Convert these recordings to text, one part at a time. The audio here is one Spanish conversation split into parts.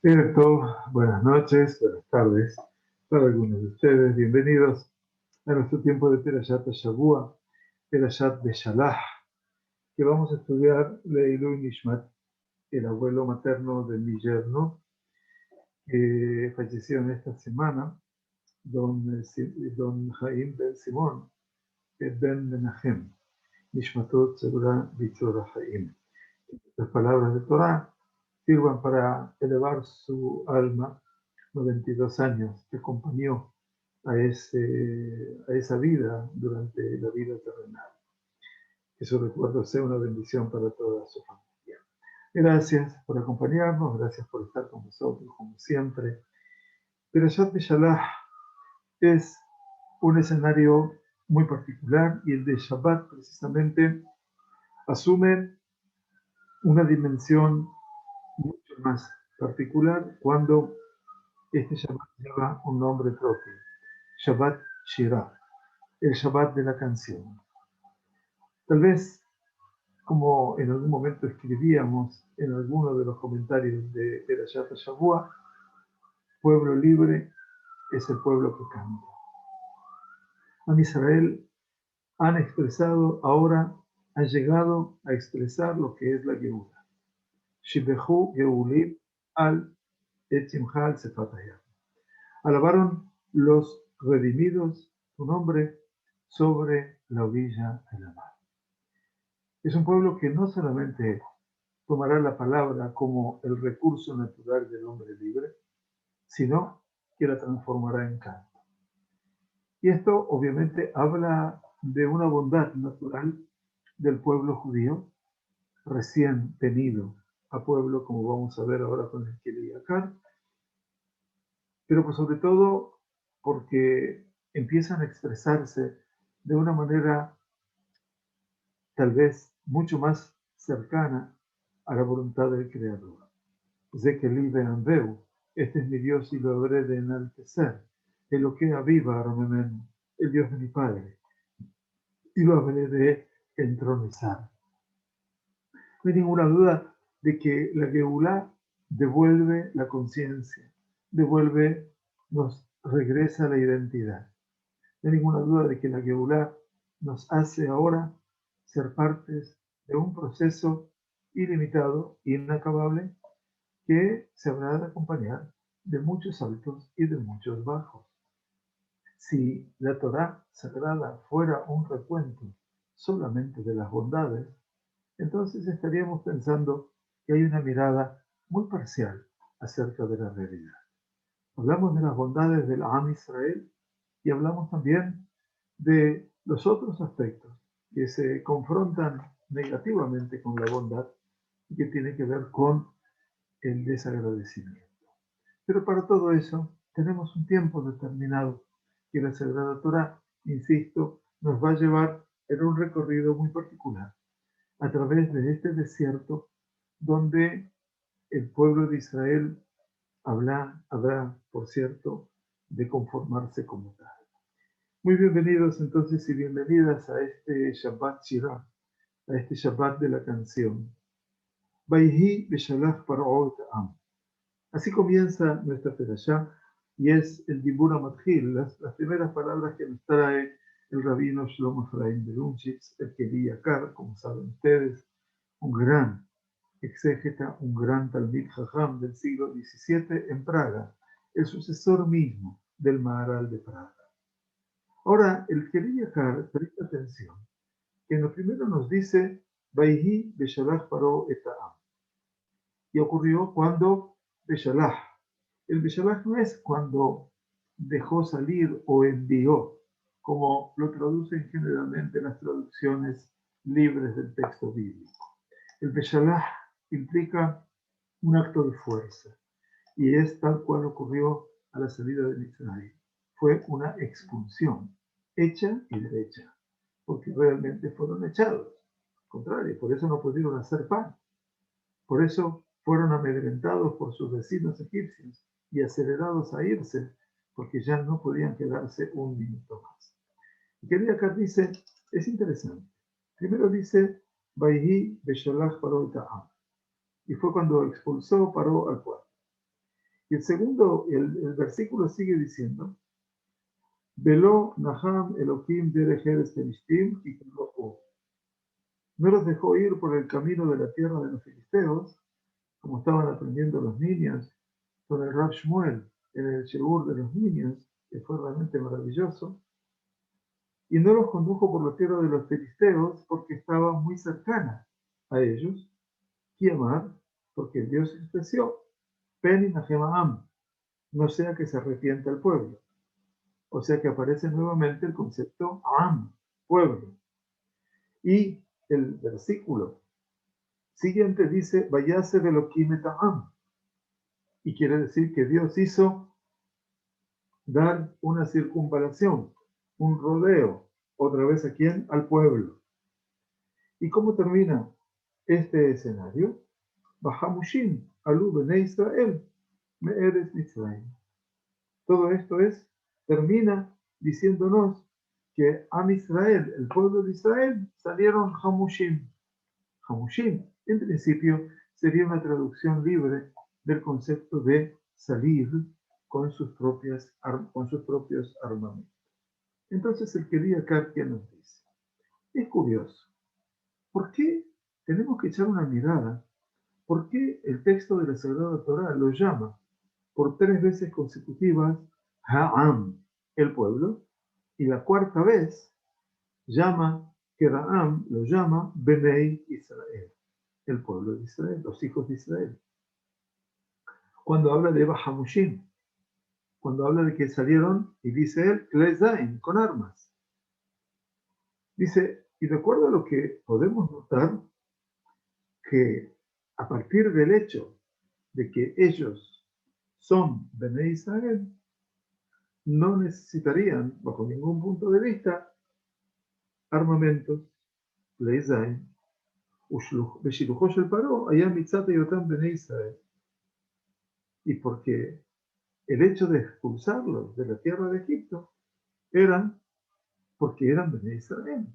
Cierto, buenas noches, buenas tardes para algunos de ustedes. Bienvenidos a nuestro tiempo de Perashat Shavua, Perashat Beshalach, que vamos a estudiar Leilui Nishmat, el abuelo materno de mi yerno, que falleció en esta semana, don Jaim Ben Simón, Ben Menachem, Nishmatot Segura Bitzora Jaim. Las palabras de Torah sirvan para elevar su alma, 92 años que acompañó a esa vida durante la vida terrenal. Que su recuerdo sea una bendición para toda su familia. Gracias por acompañarnos, gracias por estar con nosotros, como siempre. Perashat Beshalach es un escenario muy particular y el de Shabbat precisamente asume una dimensión mucho más particular cuando este Shabbat lleva un nombre propio, Shabbat Shirah, el Shabbat de la canción. Tal vez, como en algún momento escribíamos en alguno de los comentarios de Perashat Shavua, pueblo libre es el pueblo que canta. Am Israel han expresado, ahora han llegado a expresar lo que es la Geula. Shibehu Geulim al Etzimha Sefat Hayam. Alabaron los redimidos tu nombre sobre la orilla de la mar. Es un pueblo que no solamente tomará la palabra como el recurso natural del hombre libre, sino que la transformará en canto. Y esto obviamente habla de una bondad natural del pueblo judío, recién tenido a pueblo, como vamos a ver ahora con el Keliakar, pero pues sobre todo porque empiezan a expresarse de una manera tal vez mucho más cercana a la voluntad del Creador. Zekeli Be'anveu, este es mi Dios y lo habré de enaltecer, Eloquea viva Aramemen, el Dios de mi Padre, y lo habré de entronizar. No hay ninguna duda de que la Geulá devuelve la conciencia, nos regresa la identidad. No hay ninguna duda de que la Geulá nos hace ahora ser partes de un proceso ilimitado, inacabable, que se habrá de acompañar de muchos altos y de muchos bajos. Si la Torá sagrada fuera un recuento solamente de las bondades, entonces estaríamos pensando que hay una mirada muy parcial acerca de la realidad. Hablamos de las bondades del Am Israel y hablamos también de los otros aspectos que se confrontan negativamente con la bondad y que tiene que ver con el desagradecimiento. Pero para todo eso tenemos un tiempo determinado que la Sagrada Torá, insisto, nos va a llevar en un recorrido muy particular a través de este desierto donde el pueblo de Israel habrá, por cierto, de conformarse como tal. Muy bienvenidos entonces y bienvenidas a este Shabbat Shirah, a este Shabbat de la canción. Vayhi Beshalach Par'ot Am. Así comienza nuestra perashá y es el Dibur HaMatchil, las primeras palabras que nos trae el rabino Shlomo Efraim de Lunchitz, el Keliakar, como saben ustedes, un gran exégeta, un gran Talmid Jajam del siglo XVII en Praga, el sucesor mismo del Maharal de Praga. Ahora, el Keliakar, presta atención, que en lo primero nos dice, Vayhi Beshalach Paró et Ha'am. Y ocurrió cuando Beshalach. El Beshalach no es cuando dejó salir o envió, como lo traducen generalmente las traducciones libres del texto bíblico. El Beshalach implica un acto de fuerza y es tal cual ocurrió a la salida de Israel. Fue una expulsión hecha y derecha, porque realmente fueron echados. Al contrario, por eso no pudieron hacer pan. Por eso fueron amedrentados por sus vecinos egipcios y acelerados a irse, porque ya no podían quedarse un minuto más. Y Keliakar dice, es interesante. Primero dice, Vayhi beshalach paró ta'am. Y fue cuando expulsó Paró al pueblo. Y el segundo, el versículo sigue diciendo, Veló Naham Elohim derech eretz Filistim y no los dejó ir por el camino de la tierra de los filisteos, como estaban aprendiendo los niños, con el Rab Shmuel en el Shebur de los niños, que fue realmente maravilloso, y no los condujo por la tierra de los filisteos porque estaba muy cercana a ellos, Kiamar, porque Dios expresó, Pen Nahemaam, no sea que se arrepienta el pueblo. O sea que aparece nuevamente el concepto Am, pueblo. Y el versículo siguiente dice, Vayase Elohim et Am. Y quiere decir que Dios hizo dar una circunvalación, un rodeo, otra vez a quién? Al pueblo. ¿Y cómo termina este escenario? Bahamushim, Alu Bene Israel, Me'eres Mitzrayim. Todo esto termina diciéndonos que Am Israel, el pueblo de Israel, salieron Hamushim. Hamushim, en principio, sería una traducción libre del concepto de salir con sus propios armamentos. Entonces el querido Karkia nos dice, es curioso, ¿por qué tenemos que echar una mirada? ¿Por qué el texto de la Sagrada Torá lo llama por 3 veces consecutivas Ha'am, el pueblo, y la cuarta vez que Ra'am lo llama Benei Israel, el pueblo de Israel, los hijos de Israel? Cuando habla de Bahamushim, cuando habla de que salieron, y dice él, Klezaim, con armas. Dice, y de acuerdo a lo que podemos notar, que a partir del hecho de que ellos son Benei Israel, no necesitarían, bajo ningún punto de vista, armamentos, Klezaim, Beshiluchosh el Paró, allá Mitzat Yotam Benei Israel. Y porque el hecho de expulsarlos de la tierra de Egipto porque eran Benei Israel.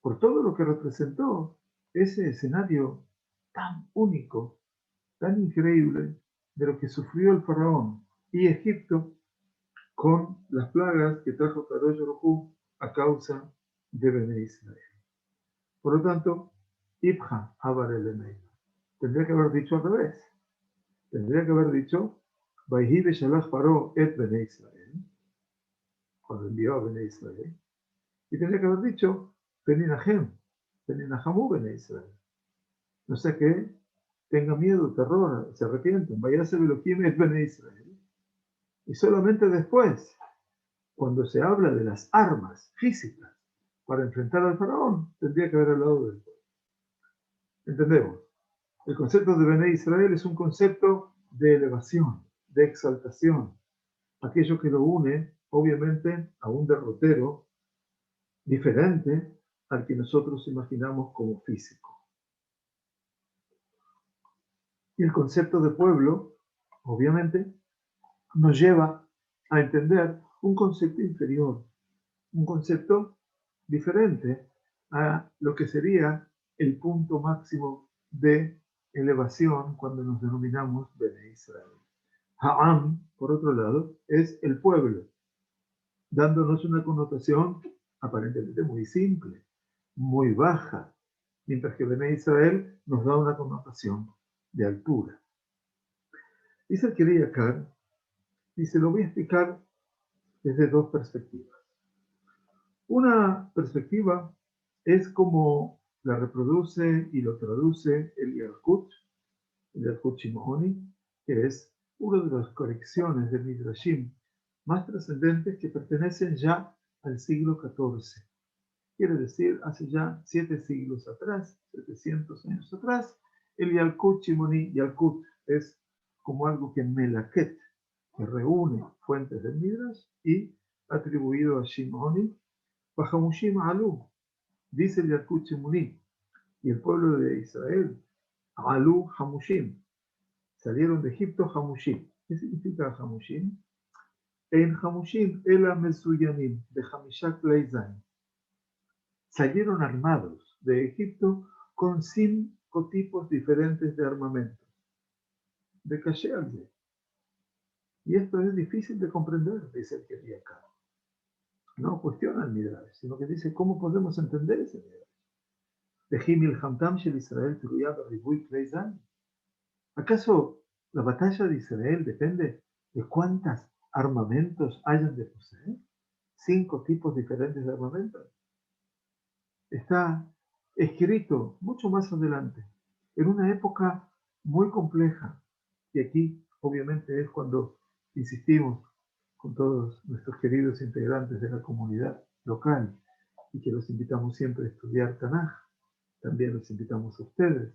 Por todo lo que representó ese escenario tan único, tan increíble, de lo que sufrió el faraón y Egipto con las plagas que trajo Kadosh Baruj Hu a causa de Benei Israel. Por lo tanto, Ibha Abar el tendría que haber dicho al revés. Tendría que haber dicho, Vayhi Beshalach Paró et Benei Israel, cuando envió a Benei Israel. Y tendría que haber dicho, Peninahem, Peninahamu Benei Israel. No sé qué, tenga miedo, terror, se arrepienten, vayase Elohim et Benei Israel. Y solamente después, cuando se habla de las armas físicas para enfrentar al faraón, tendría que haber hablado del pueblo. ¿Entendemos? El concepto de Benei Israel es un concepto de elevación, de exaltación, aquello que lo une, obviamente, a un derrotero diferente al que nosotros imaginamos como físico. Y el concepto de pueblo, obviamente, nos lleva a entender un concepto inferior, un concepto diferente a lo que sería el punto máximo de elevación cuando nos denominamos Bene Israel. Ha'am, por otro lado, es el pueblo, dándonos una connotación aparentemente muy simple, muy baja, mientras que Bene Israel nos da una connotación de altura. Dice el querido Kar, dice, lo voy a explicar desde 2 perspectivas. Una perspectiva es como la reproduce y lo traduce el Yalkut Shimoni, que es una de las colecciones de Midrashim más trascendentes que pertenecen ya al siglo XIV. Quiere decir, hace ya 7 siglos atrás, 700 años atrás, el Yalkut Shimoni, Yalkut es como algo que Melaket, que reúne fuentes del Midrash y atribuido a Shimoni, Bahamushim Alu, dice el Yalkut Shimoni, y el pueblo de Israel, Alu Hamushim, salieron de Egipto Hamushim. ¿Qué significa Hamushim? En Hamushim, Ela Mesuyanim, de Hamishak Leizan. Salieron armados de Egipto, con 5 tipos diferentes de armamentos. De caché al día. Y esto es difícil de comprender, dice el que acá. No cuestiona el Midrash, sino que dice cómo podemos entender ese Midrash. ¿Acaso la batalla de Israel depende de cuántos armamentos hayan de poseer? 5 tipos diferentes de armamentos. Está escrito mucho más adelante, en una época muy compleja. Y aquí, obviamente, es cuando insistimos con todos nuestros queridos integrantes de la comunidad local y que los invitamos siempre a estudiar Tanaj. También los invitamos a ustedes.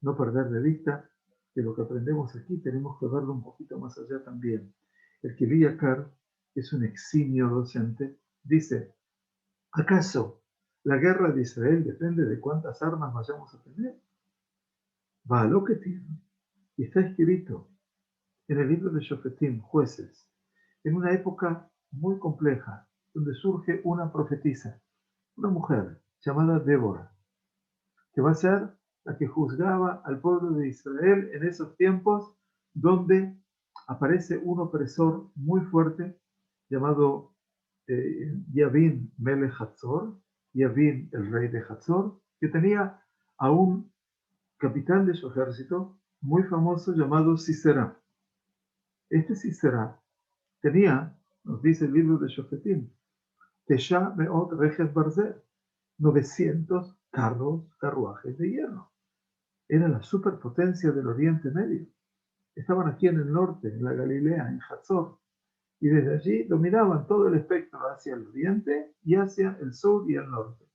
No perder de vista que lo que aprendemos aquí tenemos que verlo un poquito más allá también. El Kili Yakar es un eximio docente. Dice, ¿acaso la guerra de Israel depende de cuántas armas vayamos a tener? Va a lo que tiene. Y está escrito en el libro de Shofetim, Jueces, en una época muy compleja, donde surge una profetisa, una mujer llamada Débora, que va a ser la que juzgaba al pueblo de Israel en esos tiempos donde aparece un opresor muy fuerte llamado Yavin Melech Hatzor, Yavin el rey de Hatzor, que tenía a un capitán de su ejército muy famoso llamado Sisera. Este Sisera tenía, nos dice el libro de Shofetim, Tesha Meot Rejes Barzel, 900 carruajes de hierro. Era la superpotencia del Oriente Medio. Estaban aquí en el norte, en la Galilea, en Hazor, y desde allí dominaban todo el espectro hacia el oriente y hacia el sur y el norte.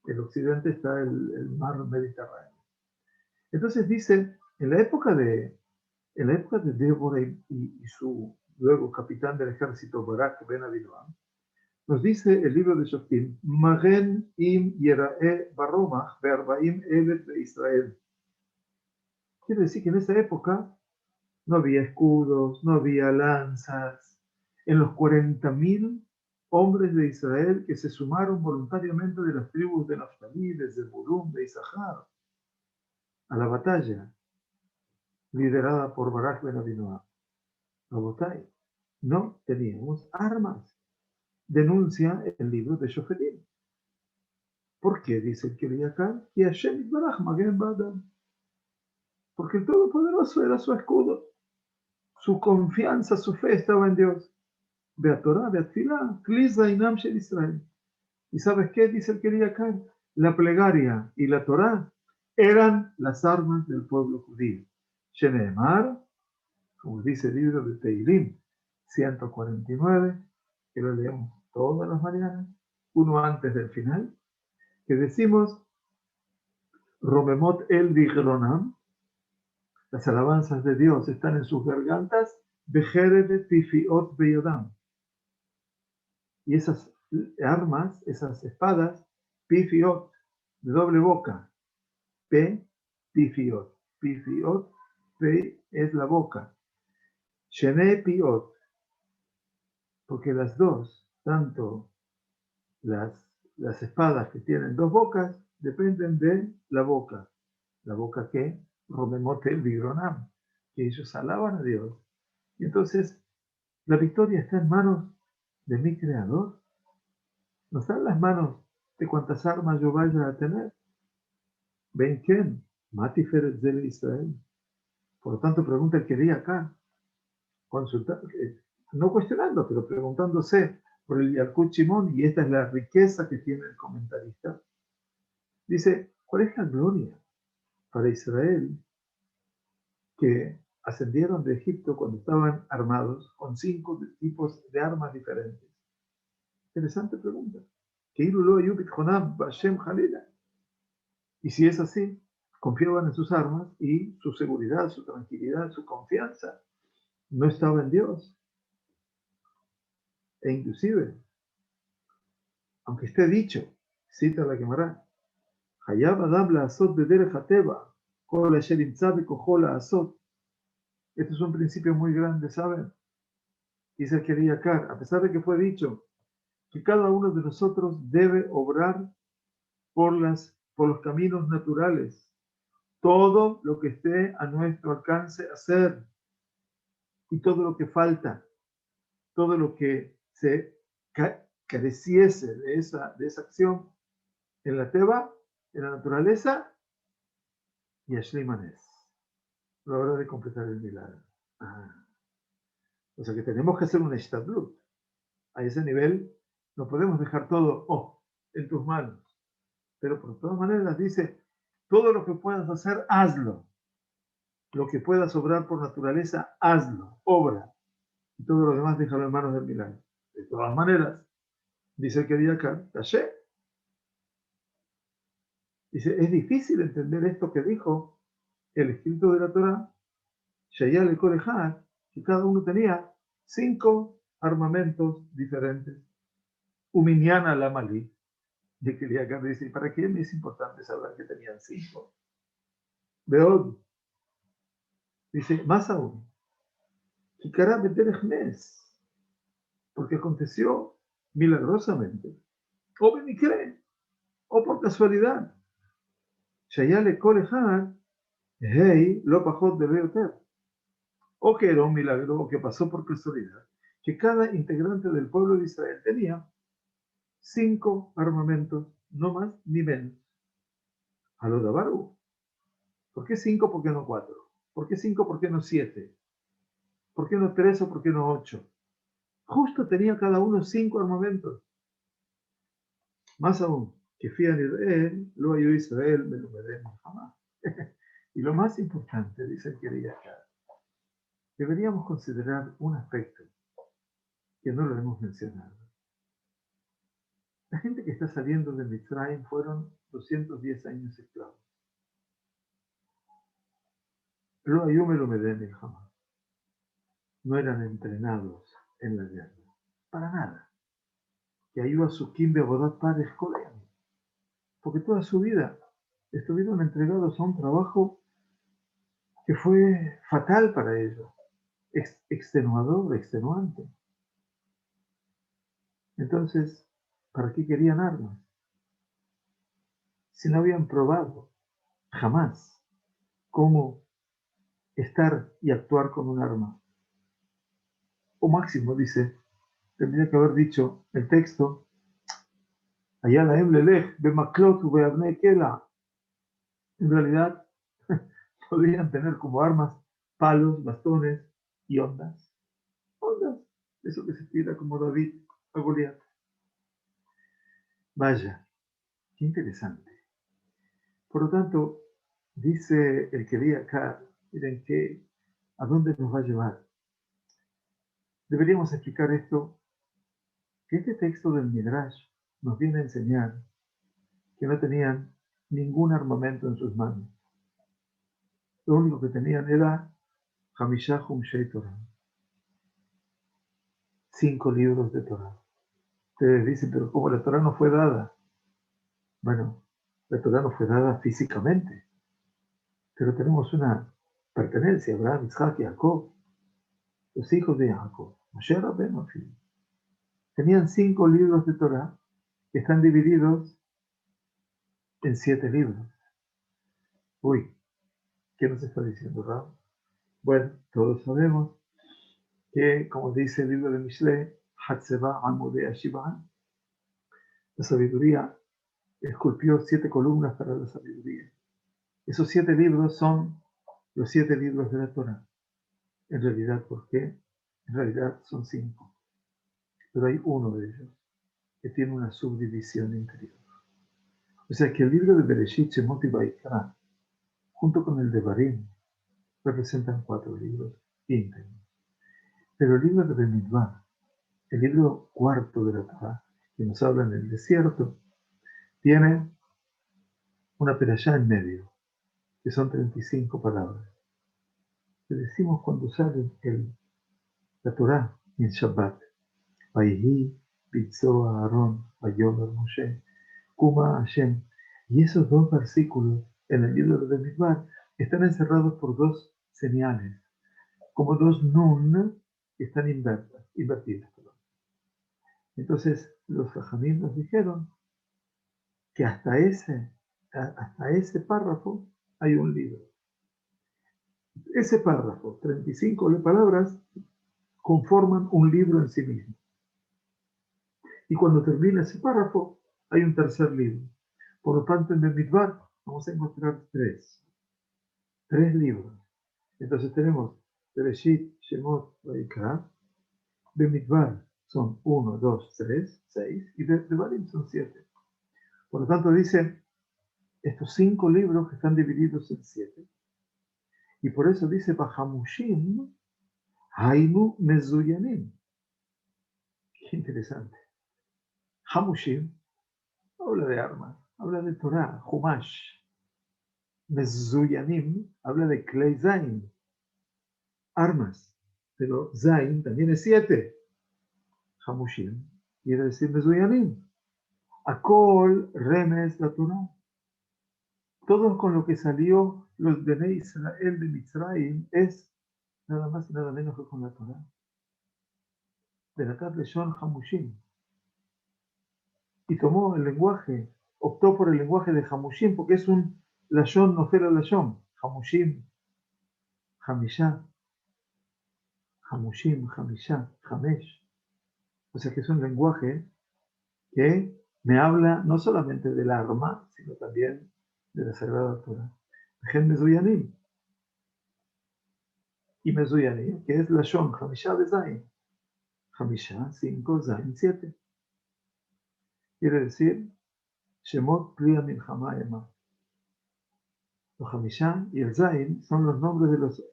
El occidente está el mar Mediterráneo. Entonces dice, en la época de Débora y su luego capitán del ejército Barak ben Abinoam, nos dice el libro de Shoftim, Magen im Yerae Baromach Be'arbaim Elet de Israel. Quiere decir que en esa época no había escudos, no había lanzas. En los 40.000 hombres de Israel que se sumaron voluntariamente de las tribus de Naftalí, de Zebulún, de Isahar, a la batalla liderada por Barak ben Abinoam. Rabotai, no teníamos armas. Denuncia el libro de Shofetim. ¿Por qué? Dice el Kili Yakar, que Hashem Yitbaraj Magen Ba'adam. Porque el Todopoderoso era su escudo. Su confianza, su fe estaba en Dios. Beat Torah, Beat Filah, Kli Zainam Shel Israel. ¿Y sabes qué? Dice el Kili Yakar. La plegaria y la Torah eran las armas del pueblo judío. Sheneemar, como dice el libro de Teilim 149, que lo leemos todas las mañanas, uno antes del final, que decimos, Romemot el Vigronam, las alabanzas de Dios están en sus gargantas, Bejerebe Pifiot Beyodam. Y esas armas, esas espadas, Pifiot, de doble boca, P, Pifiot. Pifiot, P es la boca. Shene Piot, porque las dos, tanto las espadas que tienen 2 bocas, dependen de la boca. La boca que Romemote el Vigronam, que ellos alaban a Dios. Y entonces, la victoria está en manos de mi Creador. No está en las manos de cuántas armas yo vaya a tener. ¿Ven quién? Matiferet de Israel. Por lo tanto, pregunta el que di acá, no cuestionando, pero preguntándose por el Yalkut Shimon, y esta es la riqueza que tiene el comentarista. Dice, ¿cuál es la gloria para Israel que ascendieron de Egipto cuando estaban armados con 5 tipos de armas diferentes? Interesante pregunta. Y si es así, confiaban en sus armas y su seguridad, su tranquilidad, su confianza no estaba en Dios. E inclusive, aunque esté dicho, cita la Gemara, Hayab Adam la Azot de Derech Hateva, Kol Asher Imtza Bekojo la Azot. Este es un principio muy grande, ¿saben? Dice el Keli Yakar, a pesar de que fue dicho que cada uno de nosotros debe obrar por las por los caminos naturales, todo lo que esté a nuestro alcance hacer, y todo lo que falta, todo lo que se careciese de esa acción en la teba, en la naturaleza, y Ashlimanes, la hora de completar el milagro. O sea que tenemos que hacer un establut. A ese nivel no podemos dejar todo en tus manos. Pero por todas maneras dice, todo lo que puedas hacer, hazlo. Lo que puedas obrar por naturaleza, hazlo, obra. Y todo lo demás déjalo en manos del milagro. De todas maneras, dice el que diga acá, Taché. Dice, es difícil entender esto que dijo el escrito de la Torah, Shayal el Korejad, que cada uno tenía 5 armamentos diferentes. Uminiana la Malí. Y el que diga acá dice, ¿para qué me es importante saber que tenían 5? Beod. Dice, más aún, Kikará Beterejmes, porque aconteció milagrosamente, o Benikre, o por casualidad. Shayale Korejad, Hey, lo pajot de Beoter. O que era un milagro, o que pasó por casualidad, que cada integrante del pueblo de Israel tenía 5 armamentos, no más ni menos. A lo de Baruch. ¿Por qué 5? ¿Por qué no 4? ¿Por qué 5? ¿Por qué no 7? ¿Por qué no 3 o por qué no 8? Justo tenía cada uno 5 armamentos. Más aún, que fían Israel, lo oyó Israel, me lo veremos jamás. Y lo más importante, dice el que diga acá, deberíamos considerar un aspecto que no lo hemos mencionado. La gente que está saliendo de Mitzrayim fueron 210 años esclavos. Lo ayume lo medem jamás. No eran entrenados en la guerra. Para nada. Que ayuda su kimbe abodat pares colean. Porque toda su vida estuvieron entregados a un trabajo que fue fatal para ellos. Extenuador, extenuante. Entonces, ¿para qué querían armas? Si no habían probado jamás cómo estar y actuar con un arma. O máximo, dice, tendría que haber dicho el texto, allá la emlelech, bemaklot u beabnei kela. En realidad, podrían tener como armas palos, bastones y ondas. Ondas, eso que se tira como David a Goliat. Vaya, qué interesante. Por lo tanto, dice el que di acá, miren ¿a dónde nos va a llevar? Deberíamos explicar esto, que este texto del Midrash nos viene a enseñar que no tenían ningún armamento en sus manos. Lo único que tenían era Hamishah Humshei Torah. 5 libros de Torah. Ustedes dicen, pero ¿cómo la Torah no fue dada? Bueno, la Torah no fue dada físicamente, pero tenemos una pertenencia, Abraham, Isaac y Jacob, los hijos de Jacob, Moshe Rabbeinu, tenían 5 libros de Torah que están divididos en 7 libros. Uy, ¿qué nos está diciendo Rab? Bueno, todos sabemos que, como dice el libro de Mishlei, Hatzeba Amudei Ashivan, la sabiduría esculpió 7 columnas para la sabiduría. Esos 7 libros son los 7 libros de la Torah. En realidad, ¿por qué? En realidad son 5. Pero hay uno de ellos que tiene una subdivisión interior. O sea que el libro de Bereshit, Shemot y Vaikra, junto con el de Barim, representan 4 libros íntegros. Pero el libro de Bemidbar, el libro cuarto de la Torah, que nos habla en el desierto, tiene una perashá en medio, que son 35 palabras. Le decimos cuando sale la Torah en Shabbat, Vayhi, Bitzó Aarón, Vayomer Moshe, Kuma Hashem. Y esos 2 versículos en el libro de Bemidbar están encerrados por 2 señales, como 2 nun que están invertidas. Entonces los Jajamim nos dijeron que hasta ese hasta ese párrafo hay un libro. Ese párrafo, 35 palabras, conforman un libro en sí mismo. Y cuando termina ese párrafo, hay un tercer libro. Por lo tanto, en Bemidbar vamos a encontrar tres libros. Entonces tenemos Bereshit, Shemot, Vaikra. Bemidbar son 1, 2, 3, 6, y Devarim son 7. Por lo tanto, dice estos 5 libros que están divididos en 7. Y por eso dice Bahamushim, Hainu Mezuyanim. Qué interesante. Hamushim habla de armas, habla de Torah, Humash. Mezuyanim habla de Klei Zain, armas. Pero Zain también es 7. Hamushim quiere decir Mezuyanim. Akol Remes la Torah. Todo con lo que salió los Bnei Israel de Mitzrayim es nada más y nada menos que con la Torah. Berakat Leshon Hamushim. Y tomó el lenguaje, optó por el lenguaje de Hamushim, porque es un Lashon Nofel Lashon. Hamushim, Hamishá, Hamushim, Hamishá, Hamesh. O sea que es un lenguaje que me habla no solamente del arma, sino también de la Sagrada Torah. Gen Mezuyanim. Y Mezuyanim, que es Lashon, Hamishá de Zain. Hamishá, 5, Zain, 7. Quiere decir, Shemot Priya Milchama Ema. Los Hamishá y el Zain son los nombres de los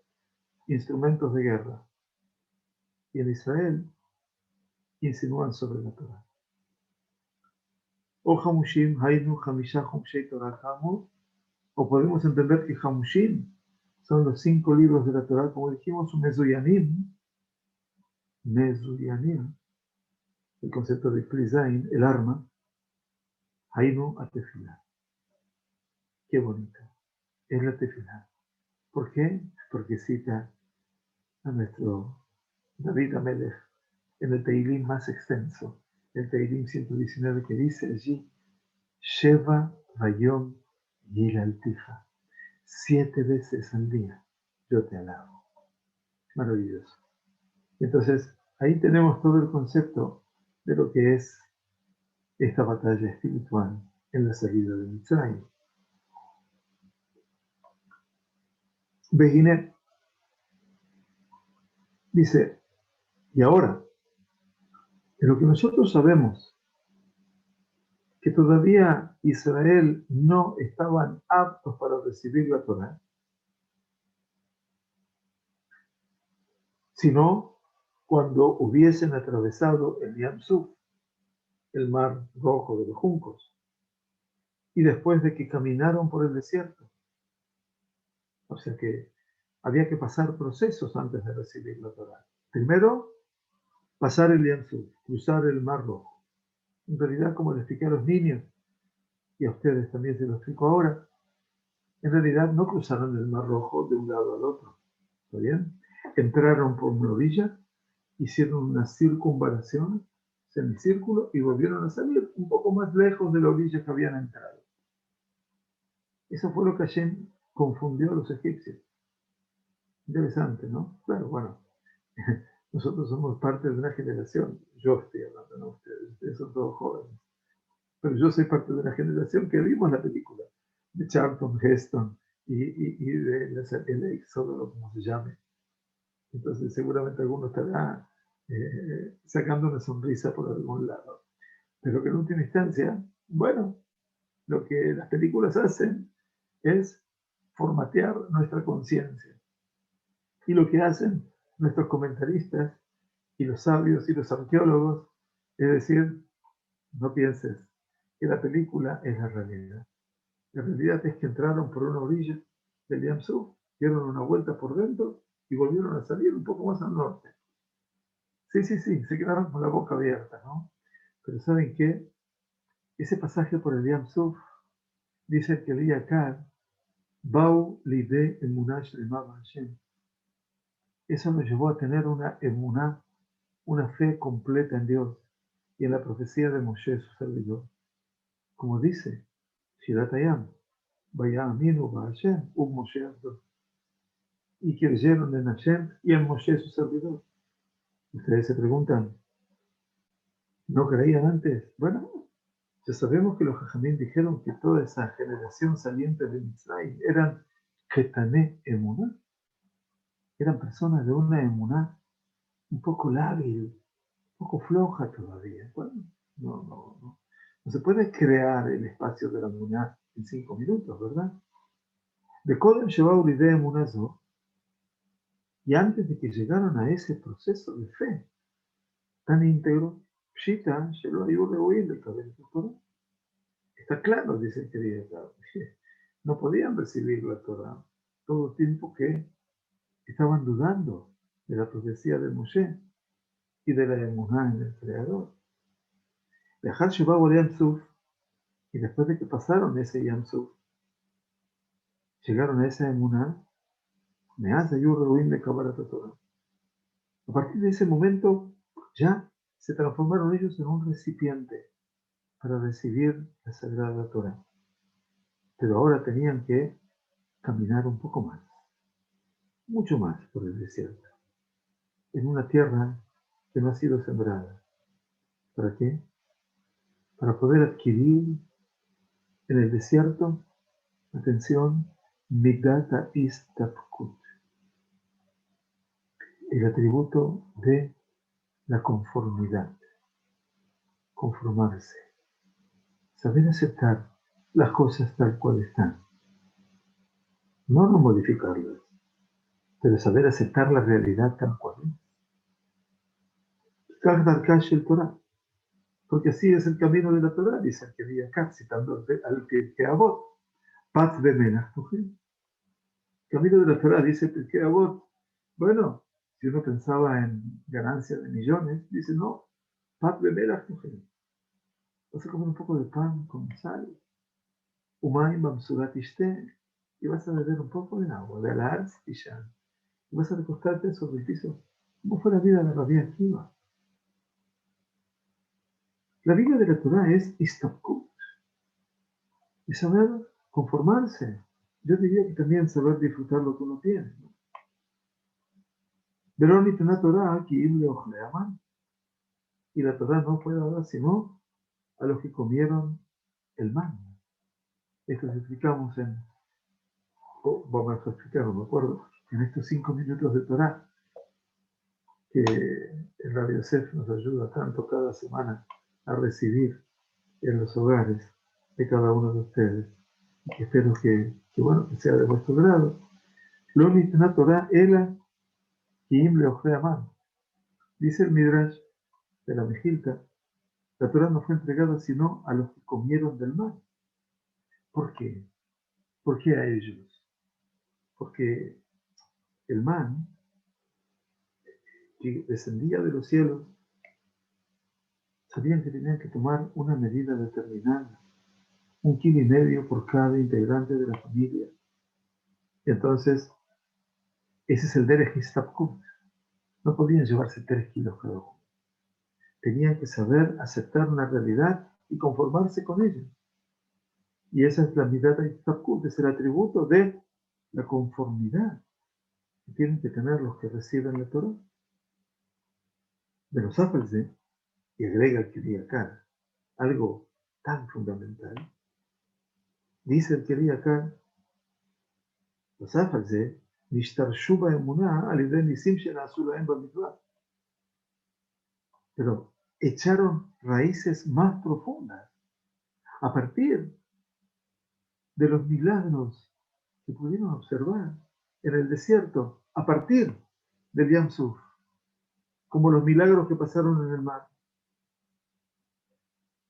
instrumentos de guerra. Y en Israel insinúan sobre la Torah. O Hamushim, Hainu, Hamishá, Humshei Torah, Hamu. O podemos entender que Hamushim son los 5 libros de la Torah, como dijimos, Mezuyanim, el concepto de Kli Zain, el arma, Hainu a Tefilá. Qué bonita. Es la Tefilá. ¿Por qué? Porque cita a nuestro David Amelech en el Teilim más extenso, el Teilim 119, que dice allí, Sheva Vayom Yilaltija. 7 veces al día yo te alabo. Maravilloso. Entonces, ahí tenemos todo el concepto de lo que es esta batalla espiritual en la salida de Mitzrayim. Beginet dice, y ahora, de lo que nosotros sabemos, que todavía Israel no estaban aptos para recibir la Torah, sino cuando hubiesen atravesado el Yam Suf, el mar rojo de los juncos, y después de que caminaron por el desierto. O sea que había que pasar procesos antes de recibir la Torah. Primero, pasar el Yam Suf, cruzar el mar rojo. En realidad, como le expliqué a los niños, y a ustedes también se lo explico ahora, en realidad no cruzaron el mar rojo de un lado al otro. ¿Está bien? Entraron por una orilla, hicieron una circunvalación, semicírculo, y volvieron a salir un poco más lejos de la orilla que habían entrado. Eso fue lo que Hashem confundió a los egipcios. Interesante, ¿no? Claro, bueno, nosotros somos parte de una generación, yo estoy hablando, no ustedes son todos jóvenes, pero yo soy parte de una generación que vimos la película de Charlton Heston y de el Éxodo, como se llame. Entonces seguramente alguno estará sacando una sonrisa por algún lado. Pero que en última instancia, bueno, lo que las películas hacen es formatear nuestra conciencia. Y lo que hacen nuestros comentaristas y los sabios y los arqueólogos es decir, no pienses que la película es la realidad. La realidad es que entraron por una orilla del Yam Suf, dieron una vuelta por dentro y volvieron a salir un poco más al norte. Sí, se quedaron con la boca abierta, ¿no? Pero ¿saben qué? Ese pasaje por el Yam Suf dice que leía acá, Bau Lide Emunash Lemaba Hashem. Eso nos llevó a tener una emuná, una fe completa en Dios y en la profecía de Moshe, su servidor. Como dice Shirat Hayam, Vayaminu Hashem, Moshe Abdo. Y creyeron en Hashem y en Moshe su servidor. Ustedes se preguntan, ¿no creían antes? Bueno, ya sabemos que los Jajamín dijeron que toda esa generación saliente de Mitzrayim eran Ketané Emuná, eran personas de una Emuná un poco lábil, un poco floja todavía. Bueno, no se puede crear el espacio de la Emuná en 5 minutos, ¿verdad? De Kodem Shebau Lidei Emuná Zo, y antes de que llegaron a ese proceso de fe tan íntegro, Pshita, Shelo Ayu Rehuim de Kabel Torah. Está claro, dice el querido Cabo, no podían recibir la Torah todo el tiempo que estaban dudando de la profecía de Moshe y de la emuná en el Creador. Dejar Shebau de Yam-Suf, y después de que pasaron ese Yam-Suf, llegaron a esa emuná, Meaz Ayu Rehuim de Kabel Torah. A partir de ese momento, ya se transformaron ellos en un recipiente para recibir la Sagrada Torah. Pero ahora tenían que caminar un poco más, mucho más por el desierto, en una tierra que no ha sido sembrada. ¿Para qué? Para poder adquirir en el desierto, atención, Midata Istapkut, el atributo de la conformidad, conformarse, saber aceptar las cosas tal cual están, no modificarlas, pero saber aceptar la realidad tal cual es. Kagdarkash el Torah. Porque así es el camino de la Torah, dice el que diga acá, citando al que Avot, Pat de Menach. El camino de la Torah, dice el que Avot. Bueno, si uno pensaba en ganancia de millones, dice no, Pat de Menach. Vas a comer un poco de pan con sal, Umayim Bamsurat Ishte, y vas a beber un poco de agua, de Alar Tishan, y vas a recostarte sobre el piso. ¿Cómo fue la vida de Rabbi Akiva? La vida de la Torah es Istapkut, y saber conformarse. Yo diría que también saber disfrutar lo que uno tiene. Verónica una Torah aquí y la Torah no fue dada sino a los que comieron el man. Esto lo explicamos vamos a explicar, no me acuerdo, en estos 5 minutos de Torah, que el Rabbi Yosef nos ayuda tanto cada semana a recibir en los hogares de cada uno de ustedes. Y espero que sea de vuestro grado. Lo nitna Torah ela kiim leochleaman. Dice el Midrash de la Mejilta, la Torah no fue entregada sino a los que comieron del man. ¿Por qué? ¿Por qué a ellos? Porque el man que descendía de los cielos, sabían que tenían que tomar una medida determinada, 1,5 kilos por cada integrante de la familia. Y entonces, ese es el derech istapkut. No podían llevarse 3 kilos cada uno. Tenían que saber aceptar una realidad y conformarse con ella. Y esa es la mirada istapkut, es el atributo de la conformidad que tienen que tener los que reciben la Torah. De los Afalze, y agrega el Keri Yakar, algo tan fundamental. Dice el Keri Yakar, los Afalze, Nishtarshu ba'emunah al-yedei nisim shena'asu lahem b'mitzvah. Pero echaron raíces más profundas a partir de los milagros que pudieron observar en el desierto, a partir del Yam Suf, como los milagros que pasaron en el mar.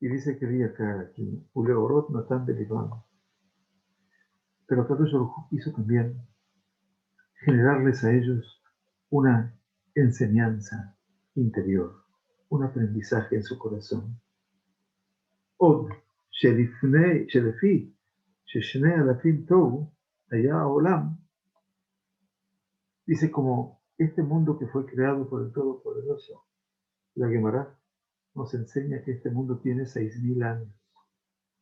Y dice que había acá aquí, Uleorot Natan de Libán. Pero Kadosh Baruj Hu hizo también generarles a ellos una enseñanza interior, un aprendizaje en su corazón. Od, Shelefi, Sheshne Alafim Tou, allá Olam, dice como este mundo que fue creado por el Todopoderoso, la Gemara nos enseña que este mundo tiene 6,000 años.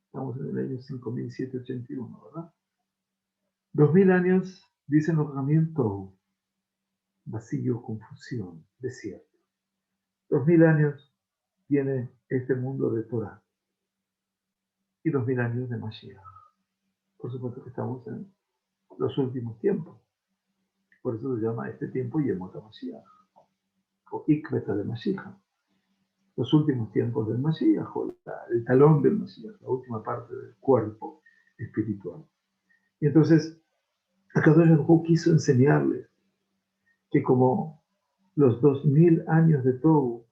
Estamos en el año 5,781, ¿verdad? 2000 años, dicen los Ramientos, vacío, confusión, desierto. 2000 años tiene este mundo de Torah y 2000 años de Mashiach. Por supuesto que estamos en los últimos tiempos. Por eso se llama este tiempo Yemot HaMashiach, o Ikveta de Mashiach. Los últimos tiempos del Mashiach, o el talón del Mashiach, la última parte del cuerpo espiritual. Y entonces, Akadosh Baruj Hu quiso enseñarles que como los 2000 años de Tohu,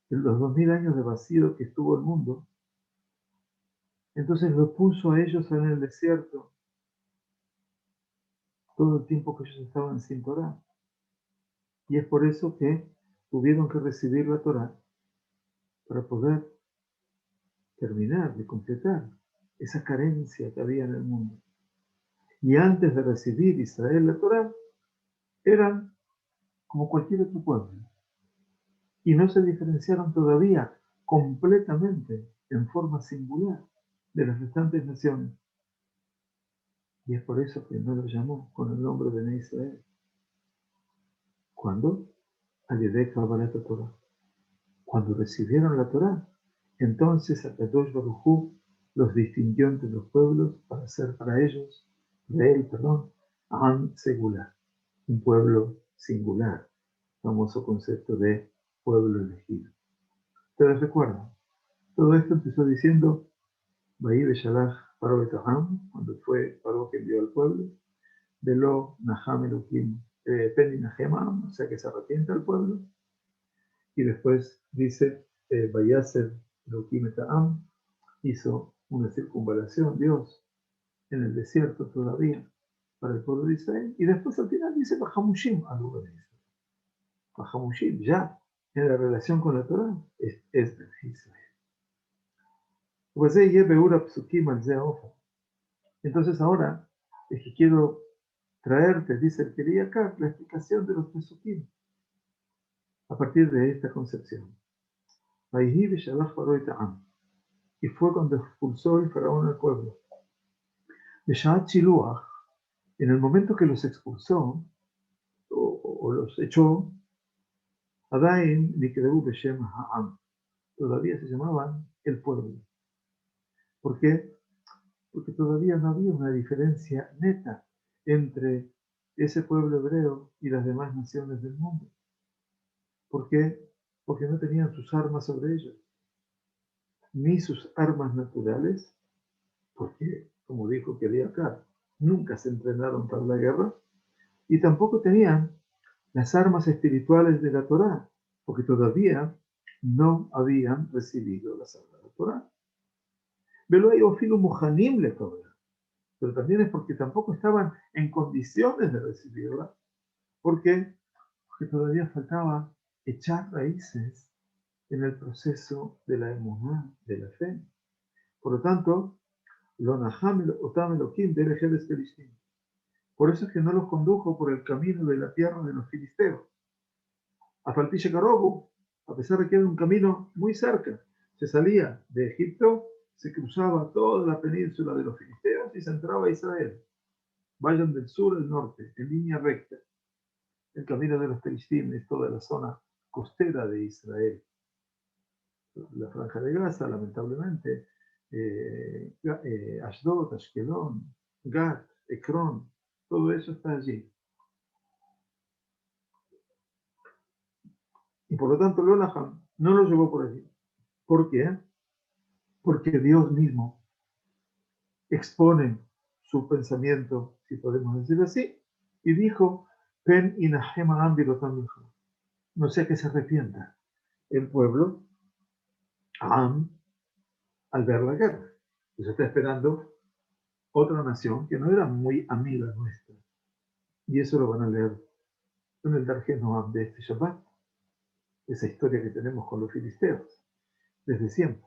los 2000 años de vacío que estuvo el mundo, entonces lo puso a ellos en el desierto todo el tiempo que ellos estaban sin Torah. Y es por eso que tuvieron que recibir la Torah para poder terminar, de completar esa carencia que había en el mundo. Y antes de recibir Israel la Torah, eran como cualquier otro pueblo. Y no se diferenciaron todavía completamente en forma singular de las restantes naciones. Y es por eso que no lo llamó con el nombre de Israel. ¿Cuándo? Al-Yedek Kabbalat Torah. Cuando recibieron la Torah, entonces Akadosh Baruj Hu los distinguió entre los pueblos para ser para ellos, Am Segular, un pueblo singular, famoso concepto de pueblo elegido. ¿Ustedes recuerdan? Todo esto empezó diciendo, Bahí Beshalach Paró Betaham, cuando fue Paró que envió al pueblo, Velo Naham Elohim Peni Nahemam, o sea que se arrepienta al pueblo, y después dice, Vayaser Elohim Etaham, hizo una circunvalación, Dios, en el desierto todavía, para el pueblo de Israel, y después al final dice Bajamushim al lugar de Israel. Bajamushim, ya, en la relación con la Torah, es de Israel. Entonces ahora es que quiero traerte, dice el querido acá, la explicación de los Pesukim a partir de esta concepción. Y fue cuando expulsó el faraón al pueblo. En el momento que los expulsó o los echó, Adain Nikrebu Beshem Ha'am, todavía se llamaban el pueblo. ¿Por qué? Porque todavía no había una diferencia neta entre ese pueblo hebreo y las demás naciones del mundo. ¿Por qué? Porque no tenían sus armas sobre ellos, ni sus armas naturales, porque, como dijo Kediakar, nunca se entrenaron para la guerra, y tampoco tenían las armas espirituales de la Torá, porque todavía no habían recibido la Sagrada Torá. Pero también es porque tampoco estaban en condiciones de recibirla. ¿Por qué? Porque todavía faltaba echar raíces en el proceso de la emuná, de la fe. Por lo tanto, por eso es que no los condujo por el camino de la tierra de los filisteos. A Faltiche Carobu, a pesar de que era un camino muy cerca, se salía de Egipto, se cruzaba toda la península de los filisteos y se entraba a Israel. Vayan del sur al norte, en línea recta. El camino de los Filistín es toda la zona costera de Israel. La franja de Gaza, lamentablemente, Ashdod, Ashkelon, Gat, Ekron, todo eso está allí. Y por lo tanto, Lonaham no lo llevó por allí. ¿Por qué? Porque Dios mismo expone su pensamiento, si podemos decir así, y dijo, Pen inahema ambirotam, no sea que se arrepienta el pueblo, Am, al ver la guerra. Pues está esperando otra nación que no era muy amiga nuestra. Y eso lo van a leer en el Darje Noam de este Shabbat, esa historia que tenemos con los filisteos, desde siempre.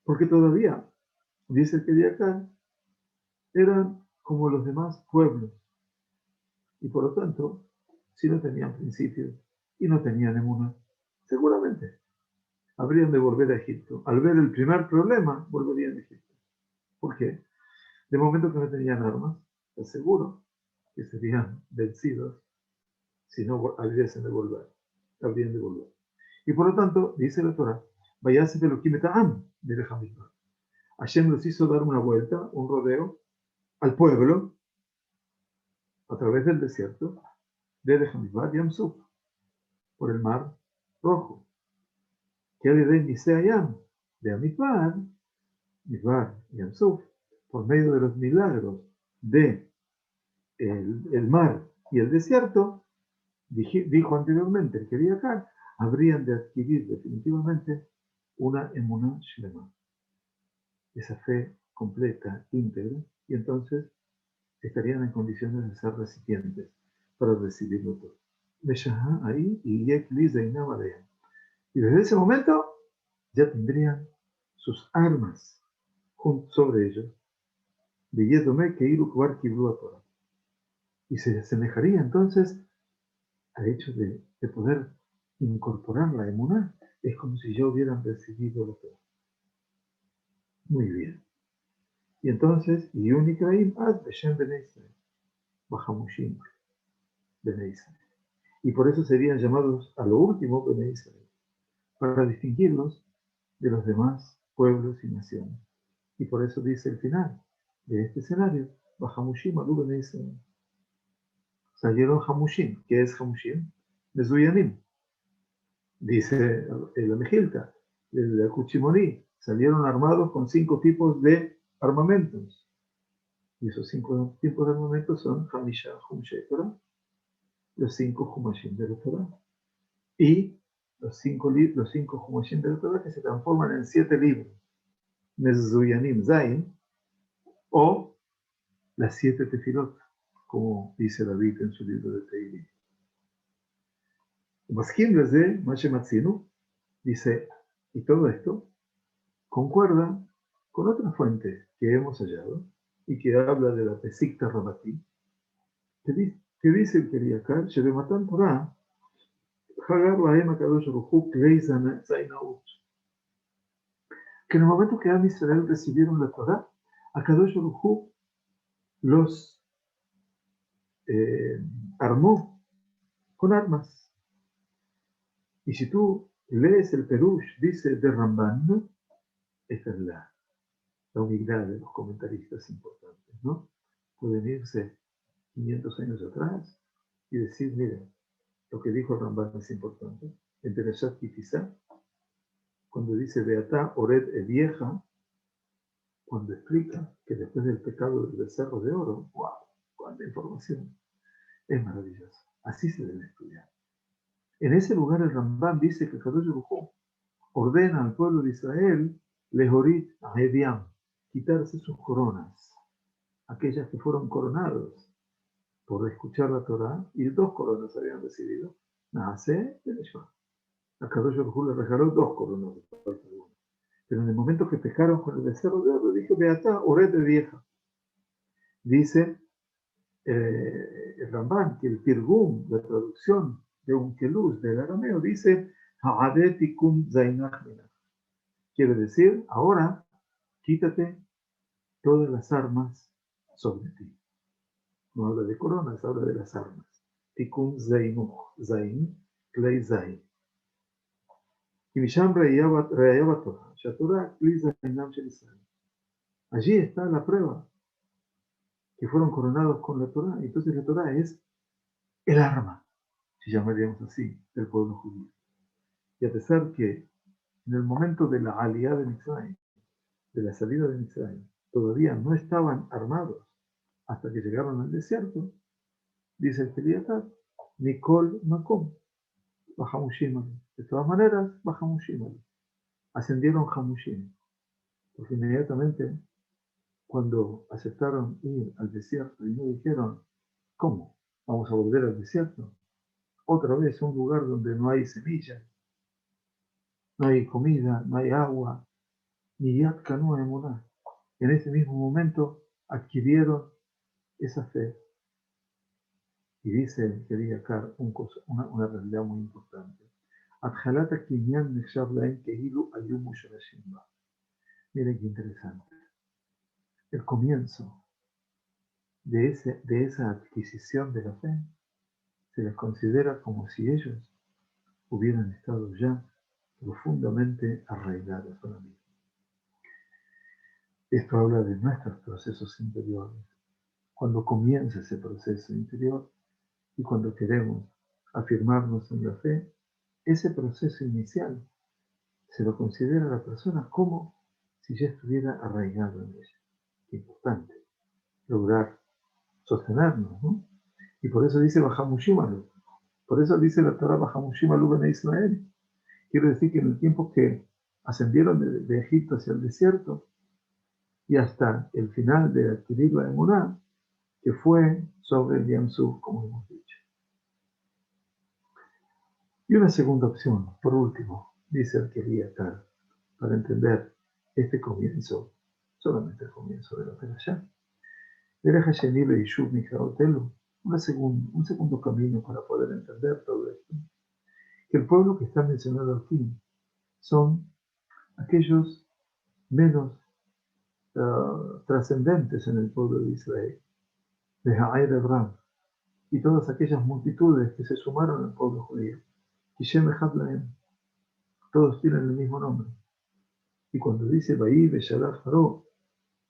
Porque todavía, dice el que de acá, eran como los demás pueblos. Y por lo tanto, si no tenían principios y no tenían emuná, seguramente habrían de volver a Egipto. Al ver el primer problema, volverían a Egipto. ¿Por qué? De momento que no tenían armas, es seguro que serían vencidos si no habrían de volver. Y por lo tanto, dice la Torah, vayase de lo Kimeta'am de Benjamín. Hashem los hizo dar una vuelta, un rodeo, al pueblo, a través del desierto, de Benjamín, Yamsuf, por el mar rojo. Que de Niseayam, de Amidbar, Midbar y Yamsuf, por medio de los milagros de el mar y el desierto, dijo anteriormente el Kediakar, habrían de adquirir definitivamente una emuná shlema, esa fe completa, íntegra, y entonces estarían en condiciones de ser recipientes para recibirlo todo. Ahí y desde ese momento ya tendrían sus armas sobre ellos, de Yedome que Iru Kvar Kiblu Torah. Y se asemejaría entonces al hecho de poder incorporar la emuná. Es como si ya hubieran recibido la Torah. Muy bien. Y entonces, Yunikraim ad Beshem Bene Israel, Bajamushim Bene Israel. Y por eso serían llamados a lo último Bene Israel, para distinguirlos de los demás pueblos y naciones. Y por eso dice el final de este escenario, Bajamushim Alu Bene Israel. Salieron Hamushim. ¿Qué es Hamushim? Mezuyanim. Dice la Mejilta, el Kuchimoní, salieron armados con 5 tipos de armamentos. Y esos 5 tipos de armamentos son Hamisha Humshei Torah, los 5 Humashim de la Torah, y los 5 Humashim de la Torah que se transforman en 7 libros, Mezuyanim Zain, o las 7 Tefilot, como dice David en su libro de Teilim. Maskim desde Mashematzinu dice, y todo esto concuerda con otra fuente que hemos hallado y que habla de la Pesikta Rabatí, que dice el Kediakar, Shebematan Torah, Hagar Lahem HaKadosh Baruch Hu Klei Zainaut. Que en el momento que Am Israel recibieron la Torah, HaKadosh Baruch Hu los armó con armas. Y si tú lees el Perush, dice de Ramban, esta es la humildad de los comentaristas importantes, ¿no? Pueden irse 500 años atrás y decir, miren, lo que dijo Ramban es importante. En Perashat Kitizá, cuando dice Beatá Ored vieja, cuando explica que después del pecado del becerro de oro, ¡wow! ¡Cuánta información! Es maravilloso. Así se debe estudiar. En ese lugar el Ramban dice que Kadosh Baruj Hu ordena al pueblo de Israel, Lehorit Ahediam, quitarse sus coronas, aquellas que fueron coronados por escuchar la Torah, y 2 coronas habían recibido, Naase y Neshma. A Kadosh Baruj Hu le regaló 2 coronas, pero en el momento que pecaron con el becerro de oro, dijo Beatá, Ored de vieja. Dice el Ramban que el Tirgum, la traducción de Unkeluz del arameo, dice Ha'adetikum Zainach Minach. Quiere decir, ahora quítate todas las armas sobre ti. No habla de coronas, habla de las armas. Tikum Zainuch, Zain, Klei Zain. Y Misham Reyabat Torah, Shatorah, Klei Zainam Shel Israel. Allí está la prueba que fueron coronados con la Torah. Entonces la Torah es el arma, si llamaríamos así, del pueblo judío. Y a pesar que en el momento de la alianza de Mitzrayim, de la salida de Mitzrayim, todavía no estaban armados hasta que llegaron al desierto, dice el Kediakar, Nikol Makom, Bajamushim. De todas maneras, Bajamushim. Ascendieron Hamushim, porque inmediatamente cuando aceptaron ir al desierto y no dijeron, ¿cómo? ¿Vamos a volver al desierto? Otra vez un lugar donde no hay semillas, no hay comida, no hay agua, ni Yad Kanu Emuná. En ese mismo momento adquirieron esa fe. Y dice Kediakar una realidad muy importante. Adjalata Kinyan Neshav Laen Kehilu Ayumu Sharashim Ba. Miren qué interesante. El comienzo de esa adquisición de la fe, se les considera como si ellos hubieran estado ya profundamente arraigados a la misma. Esto habla de nuestros procesos interiores. Cuando comienza ese proceso interior y cuando queremos afirmarnos en la fe, ese proceso inicial se lo considera a la persona como si ya estuviera arraigado en ella. Qué importante lograr sostenernos, ¿no? Y por eso dice Bajamushimalu. Por eso dice la Torah Bajamushimalu ben Israel. Quiere decir que en el tiempo que ascendieron de Egipto hacia el desierto y hasta el final de adquirir la emuná, que fue sobre el Yamsuf, como hemos dicho. Y una segunda opción, por último, dice el Keriatar, para entender este comienzo, solamente el comienzo de la Perashá. Dereja Shenile y Shub Mijaotelu, un segundo camino para poder entender todo esto. Que el pueblo que está mencionado aquí son aquellos menos trascendentes en el pueblo de Israel, de Ha'er Abraham, y todas aquellas multitudes que se sumaron al pueblo judío. Kishem Echad Lahem, todos tienen el mismo nombre. Y cuando dice Baí Beshalach Faro,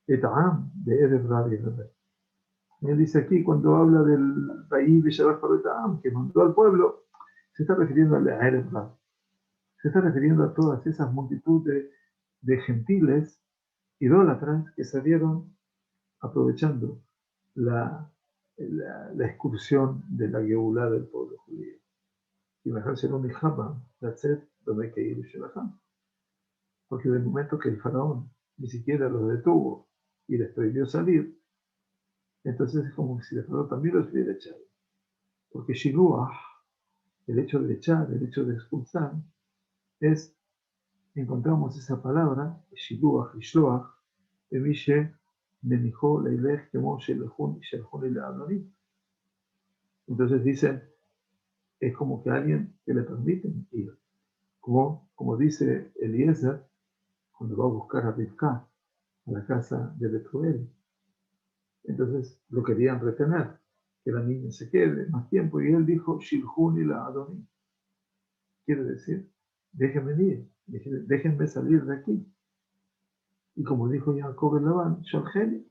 Et'am de Erev Rabi Rebbe. Él dice aquí, cuando habla del Baí Beshalach Faro Et'am, que mandó al pueblo, se está refiriendo a Erev Rabi. Se está refiriendo a todas esas multitudes de gentiles idólatras que salieron aprovechando la excursión de la Geulá del pueblo judío. Y mejor ser un Mijama, la sed donde hay que ir Shelacham. Porque del momento que el faraón ni siquiera los detuvo y les prohibió salir, entonces es como si el faraón también los hubiera echado. Porque Shiluah, el hecho de echar, el hecho de expulsar, encontramos esa palabra, Shiluah, Shloach, Emishe, Menijó, Leilech, Kemo, Shelachun, Shelachun y Adonim. Entonces dicen, es como que alguien que le permiten ir. Como dice Eliezer, cuando va a buscar a Rivka, a la casa de Betuel. Entonces lo querían retener, que la niña se quede más tiempo, y él dijo, Shilhun y la Adonim. Quiere decir, déjenme ir, déjenme salir de aquí. Y como dijo Jacob el Labán, Shalheni.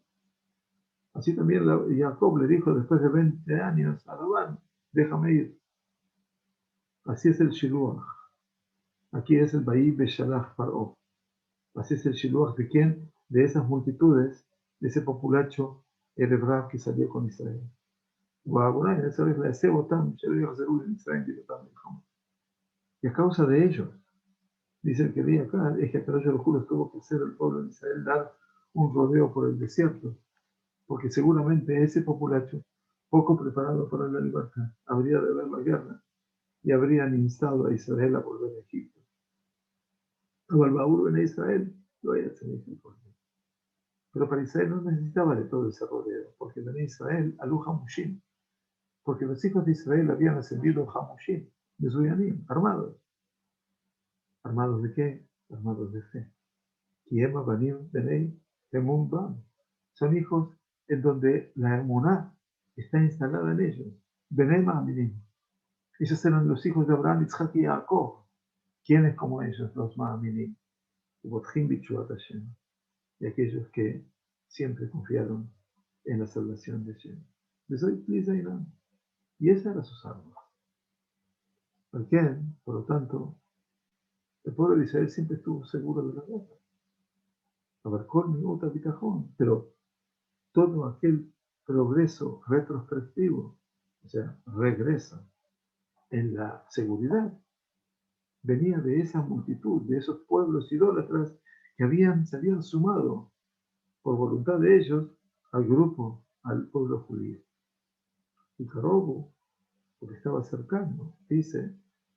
Así también Jacob le dijo después de 20 años a Labán, déjame ir. Así es el Shiluach. Aquí es el Baí Beshalach Paró. Así es el Shiluach de quién? De esas multitudes, de ese populacho Erev que salió con Israel. Y a causa de ellos, dice el que vi acá, es que a través de los juros tuvo que hacer el pueblo de Israel dar un rodeo por el desierto, porque seguramente ese populacho, poco preparado para la libertad, habría de ver la guerra y habrían instado a Israel a volver a Egipto. O al Baúl en Israel, lo haya tenido por mí. Pero para Israel no necesitaba de todo ese rodeo, porque en Israel aluja Mushim, porque los hijos de Israel habían ascendido Hamushim, de Zuyanim, armados. ¿Armados de qué? Armados de fe. Kiema Banim Benei Emun Bam. Son hijos en donde la emuná está instalada en ellos. Benei Ma'aminim. Ellos eran los hijos de Abraham, Yitzhak y Jacob. ¿Quiénes como ellos? Los Ma'aminim. Y aquellos que siempre confiaron en la salvación de Shem. Y esa era sus armas. Por lo tanto, el pueblo de Israel siempre estuvo seguro de la guerra. Abarcó mi otra bitajón, pero todo aquel progreso retrospectivo, o sea, regresa en la seguridad, venía de esa multitud, de esos pueblos idólatras que se habían sumado por voluntad de ellos al grupo, al pueblo judío. Y Carobo, porque estaba cercano, dice,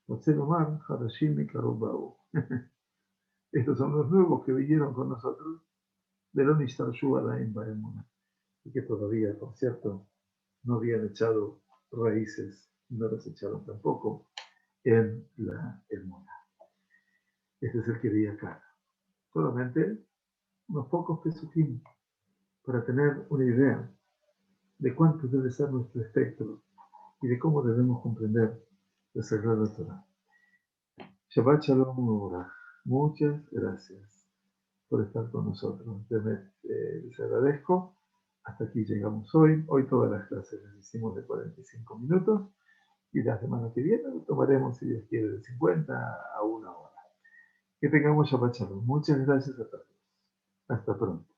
Omar, Harashim y Karobau. Estos son los nuevos que vinieron con nosotros de la Nishtar Shubada en Baemuna, y que todavía, por cierto, no habían echado raíces, no las echaron tampoco en la Emuna. Este es el que vi acá. Solamente unos pocos pesuquín para tener una idea de cuánto debe ser nuestro espectro y de cómo debemos comprender la Sagrada Torah. Shabbat Shalom U'Braj. Muchas gracias por estar con nosotros. Les agradezco. Hasta aquí llegamos hoy. Hoy todas las clases las hicimos de 45 minutos y la semana que viene lo tomaremos, si Dios quiere, de 50 a 1 hora. Que tengamos Shabbat Shalom. Muchas gracias a todos. Hasta pronto.